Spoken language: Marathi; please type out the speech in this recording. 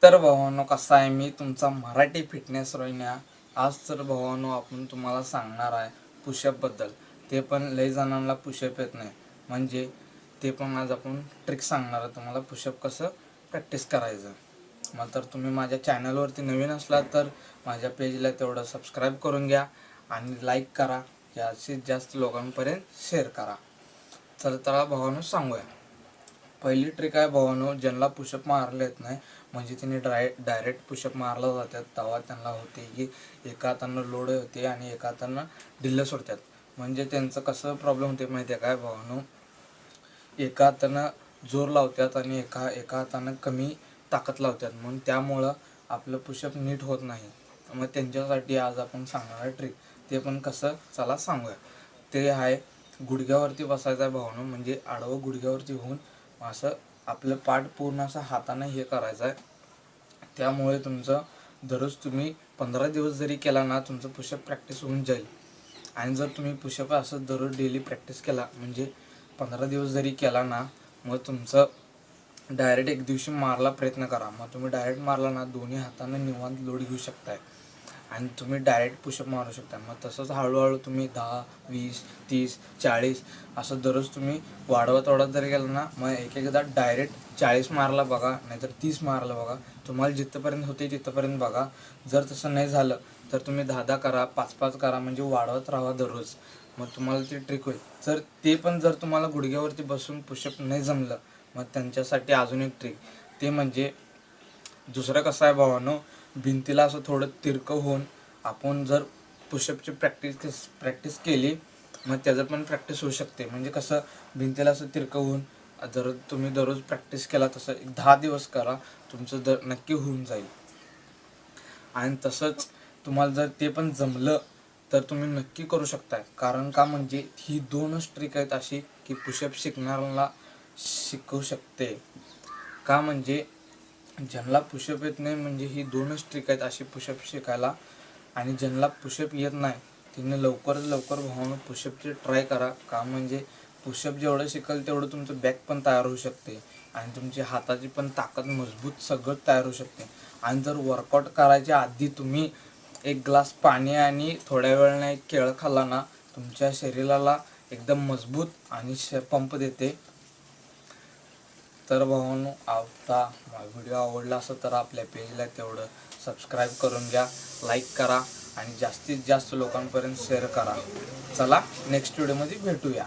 तर भावांनो, कसा आहे, मी तुमचा मराठी फिटनेस रोहिण्या. आज तर भावांनो आपण तुम्हाला सांगणार आहे पुशअपबद्दल. ते पण लई जणांना पुशअप येत नाही, म्हणजे ते पण आज आपण ट्रिक सांगणार आहे तुम्हाला पुशअप कसं प्रॅक्टिस करायचं. मग तर तुम्ही माझ्या चॅनलवरती नवीन असला तर माझ्या पेजला तेवढं सबस्क्राईब करून घ्या आणि लाईक करा, जास्तीत जास्त लोकांपर्यंत शेअर करा. तर भावांनो सांगूया. पहिली ट्रिक आहे भावांनो, ज्यांना पुशअप मारले येत नाही, म्हणजे त्यांनी डायरेक्ट पुशअप मारला जातात तेव्हा त्यांना होते की एका हातानं लोड होते आणि एका हातानं ढिल्लं सोडतात. म्हणजे त्यांचं कसं प्रॉब्लेम होते माहिती आहे काय भावांनो, एका हातानं जोर लावतात आणि एका हातानं कमी ताकद लावतात, म्हणून त्यामुळं आपलं पुशअप नीट होत नाही. मग त्यांच्यासाठी आज आपण सांगणार आहे ट्रिक. ते पण कसं, चला सांगूया. ते आहे गुडघ्यावरती बसायचं आहे भावांनो, म्हणजे आडवं गुडघ्यावरती होऊन असं आपलं पाठ पूर्ण असं हातानं हे करायचं आहे. त्यामुळे तुमचं दररोज तुम्ही 15 दिवस जरी केला ना, तुमचं पुशअप प्रॅक्टिस होऊन जाईल. आणि जर तुम्ही पुशअप असं दररोज डेली प्रॅक्टिस केला, म्हणजे 15 दिवस जरी केला ना, मग तुमचं डायरेक्ट एक दिवशी मारला प्रयत्न करा, मग तुम्ही डायरेक्ट मारला ना, दोन्ही हातानं निवांत लोड घेऊ शकताय आणि तुम्ही डायरेक्ट पुशअप मारू शकता. मग तसंच हळूहळू तुम्ही 10, 20, 30, 40 असं दररोज तुम्ही वाढवत जरी गेलं ना, मग एकदा डायरेक्ट 40 मारला बघा, नाहीतर 30 मारला बघा. तुम्हाला जिथपर्यंत होते तिथपर्यंत बघा. जर तसं नाही झालं तर तुम्ही 10 करा, 5 करा, म्हणजे वाढवत राहा दररोज. मग तुम्हाला ती ट्रिक होईल. ते पण जर तुम्हाला गुडघ्यावरती बसून पुशअप नाही जमलं, मग त्यांच्यासाठी अजून एक ट्रिक. ते म्हणजे दुसरं कसं आहे भावांनो, भिंतीला असं थोडं तिरकं होऊन आपण जर पुशअपची प्रॅक्टिस केली, मग त्याचं पण प्रॅक्टिस होऊ शकते. म्हणजे कसं, भिंतीला असं तिरकं होऊन जर तुम्ही दररोज प्रॅक्टिस केला, तसं 10 दिवस करा, तुमचं नक्की होऊन जाईल. आणि तसंच तुम्हाला जर ते पण जमलं तर तुम्ही नक्की करू शकताय. कारण का, म्हणजे ही 2च ट्रिक आहेत अशी की पुशअप शिकणाऱ्याला शिकवू शकते. का, म्हणजे ज्यांना पुशअप येत नाही, म्हणजे ही 2च ट्रिक आहेत अशी पुशअप शिकायला. आणि ज्यांना पुशअप येत नाही त्यांनी लवकरात लवकर भावांनो पुशअपची ट्राय करा. का, म्हणजे पुशअप जेवढं शिकाल तेवढं तुमचं बॅक पण तयार होऊ शकते आणि तुमची हाताची पण ताकद मजबूत सगळं तयार होऊ शकते. आणि जर वर्कआउट करायच्या आधी तुम्ही एक ग्लास पाणी आणि थोड्या वेळाने एक केळं खाल्ला ना, तुमच्या शरीराला एकदम मजबूत आणि पंप देते. तर भावांनो, आता व्हिडिओ आवडला असेल तर आपल्या पेजला तेवढं सबस्क्राईब करून घ्या, लाईक करा आणि जास्तीत जास्त लोकांपर्यंत शेअर करा. चला नेक्स्ट व्हिडिओमध्ये भेटूया.